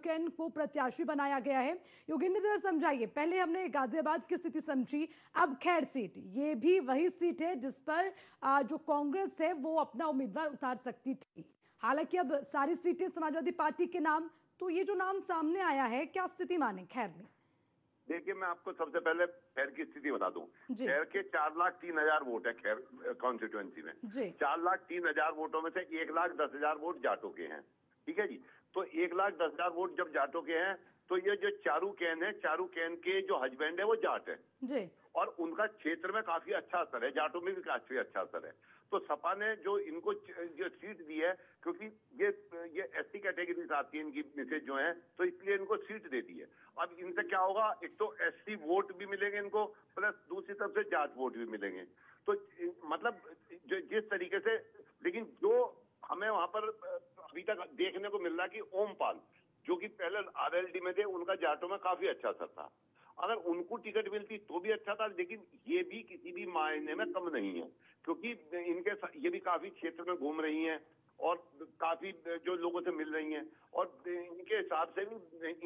चारुकेन को प्रत्याशी बनाया गया है। योगेंद्र जरा समझाइए, पहले हमने गाजियाबाद की स्थिति समझी, अब खैर सीट, ये भी वही सीट है जिस पर जो कांग्रेस है वो अपना उम्मीदवार उतार सकती थी। हालांकि अब सारी सीटें समाजवादी पार्टी के नाम, तो ये जो नाम सामने आया है, क्या स्थिति माने खैर में? देखिए, मैं आपको सबसे पहले खैर की स्थिति बता दूं। खैर के 4,03,000 वोट है खैर कॉन्स्टिट्यूएंसी में। 4,03,000 वोटों में से 1,10,000 वोट जाटों के हैं। ठीक है जी। तो 1,10,000 वोट जब जाटों के हैं, तो ये जो चारुकेन है, चारुकेन के जो हस्बैंड है वो जाट है जी। और उनका क्षेत्र में काफी अच्छा असर है, जाटों में भी काफी अच्छा असर है। तो सपा ने जो इनको जो सीट दी है, क्योंकि ये एससी कैटेगरी से आती है इनकी मिसेज जो है, तो इसलिए इनको सीट दे दी है। अब इनसे क्या होगा, एक तो एससी वोट भी मिलेंगे इनको, प्लस दूसरी तरफ से जाट वोट भी मिलेंगे। तो मतलब जिस तरीके से, लेकिन जो हमें वहां पर अभी तक देखने को मिल रहा है कि ओमपाल जो कि पहले आरएलडी में थे, उनका जाटों में काफी अच्छा असर था। अगर उनको टिकट मिलती तो भी अच्छा था, लेकिन ये भी किसी भी मायने में कम नहीं है, क्योंकि इनके ये भी काफी क्षेत्र में घूम रही हैं और काफी जो लोगों से मिल रही हैं, और इनके हिसाब से भी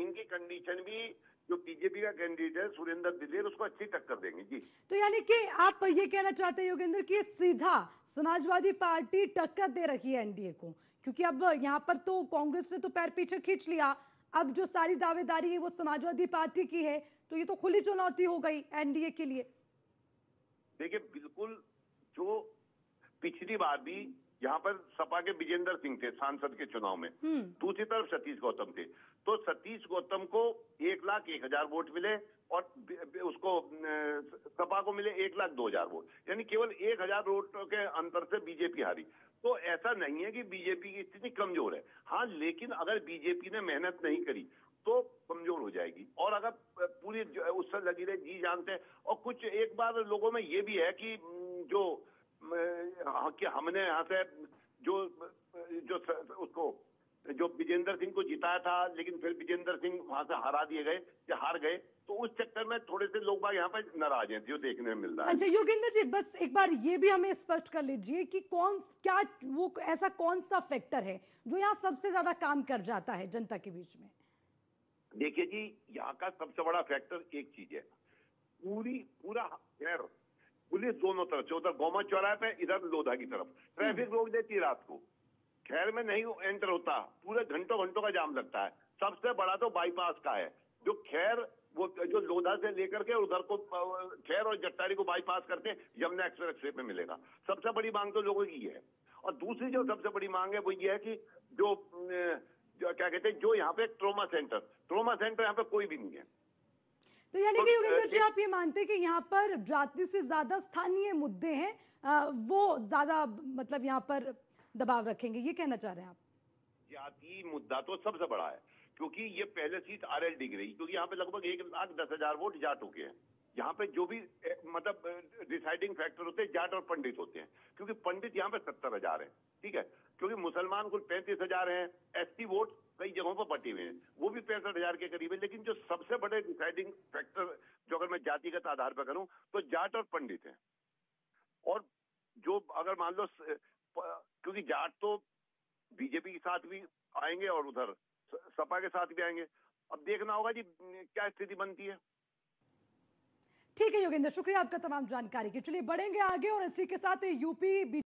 इनकी कंडीशन भी जो बीजेपी का कैंडिडेट है सुरेंद्र दिलेर, उसको अच्छी टक्कर देंगे जी। तो यानी कि आप ये कहना चाहते हैं योगेंद्र कि सीधा समाजवादी पार्टी टक्कर दे रही है एनडीए को, क्योंकि अब यहाँ पर तो कांग्रेस ने तो पैर पीछे खींच लिया, अब जो सारी दावेदारी है वो समाजवादी पार्टी की है, तो ये तो खुली चुनौती हो गई एनडीए के लिए। देखिए, बिल्कुल, जो पिछली बार भी यहाँ पर सपा के विजेंद्र सिंह थे सांसद के चुनाव में, दूसरी तरफ सतीश गौतम थे, तो सतीश गौतम को 1,01,000 वोट मिले और उसको सपा को मिले 1,02,000 वोट, यानी केवल 1,000 वोटों के अंतर से बीजेपी हारी। तो ऐसा नहीं है कि बीजेपी की स्थिति कमजोर है, हाँ, लेकिन अगर बीजेपी ने मेहनत नहीं करी तो कमजोर हो जाएगी। और अगर पूरी उससे लगी रहे जी जानते हैं, और कुछ एक बार लोगों में ये भी है कि जो कि हमने यहाँ से जो उसको जो विजेंद्र सिंह को जिताया था, लेकिन फिर विजेंद्र सिंह वहां से हरा दिए गए या हार गए, तो उस चक्कर में थोड़े से लोग बाग यहाँ पर नाराज हैं, जो देखने में मिल रहा है। अच्छा योगेंद्र जी, बस एक बार ये भी हमें स्पष्ट कर लीजिए कि क्या वो ऐसा कौन सा फैक्टर है जो यहाँ सबसे ज्यादा काम कर जाता है जनता के बीच में? देखिए जी, यहाँ का सबसे बड़ा फैक्टर एक चीज है, पूरा खैर पुलिस दोनों तरफ से, उधर गोमा चौराहे पे, इधर लोधा की तरफ ट्रैफिक रोक देती है रात को, खैर में नहीं एंटर होता, पूरे घंटों घंटों का जाम लगता है। सबसे बड़ा तो बाईपास का है, जो खैर वो जो लोधा से लेकर के उधर को खैर और जट्टारी को बाईपास करते हैं, यमुना एक्सप्रेस पे मिलेगा। सबसे बड़ी मांग तो लोगों की है। और दूसरी जो सबसे बड़ी मांग है वो ये है कि जो क्या कहते हैं, जो यहाँ पे ट्रोमा सेंटर यहाँ पे कोई भी नहीं है। तो यानी कि योगेंद्र जी, आप ये मानते हैं कि यहाँ पर जाति से ज्यादा स्थानीय मुद्दे हैं, वो ज्यादा मतलब यहाँ पर दबाव रखेंगे, ये कहना चाह रहे हैं आप? जाति मुद्दा तो सबसे बड़ा है, क्योंकि ये पहले सीट आरएलडी की रही, क्योंकि यहाँ पे लगभग 1,10,000 वोट जाट हो गए हैं। यहाँ पे जो भी मतलब डिसाइडिंग फैक्टर होते हैं जाट और पंडित होते हैं, क्योंकि पंडित यहाँ पे 70,000 है, ठीक है, क्योंकि मुसलमान कुल 35,000 हैं, एसटी वोट कई जगहों पर बटे हुए हैं, वो भी 65,000 के करीब है। लेकिन जो सबसे बड़े डिसाइडिंग फैक्टर, जो अगर मैं जातिगत आधार पर करूं, तो जाट और पंडित हैं। और जो अगर मान लो, क्योंकि जाट तो बीजेपी के साथ भी आएंगे और उधर सपा के साथ भी आएंगे, अब देखना होगा जी क्या स्थिति बनती है। ठीक है योगेंद्र, शुक्रिया आपका तमाम जानकारी के। चलिए बढ़ेंगे आगे और इसी के साथ यूपी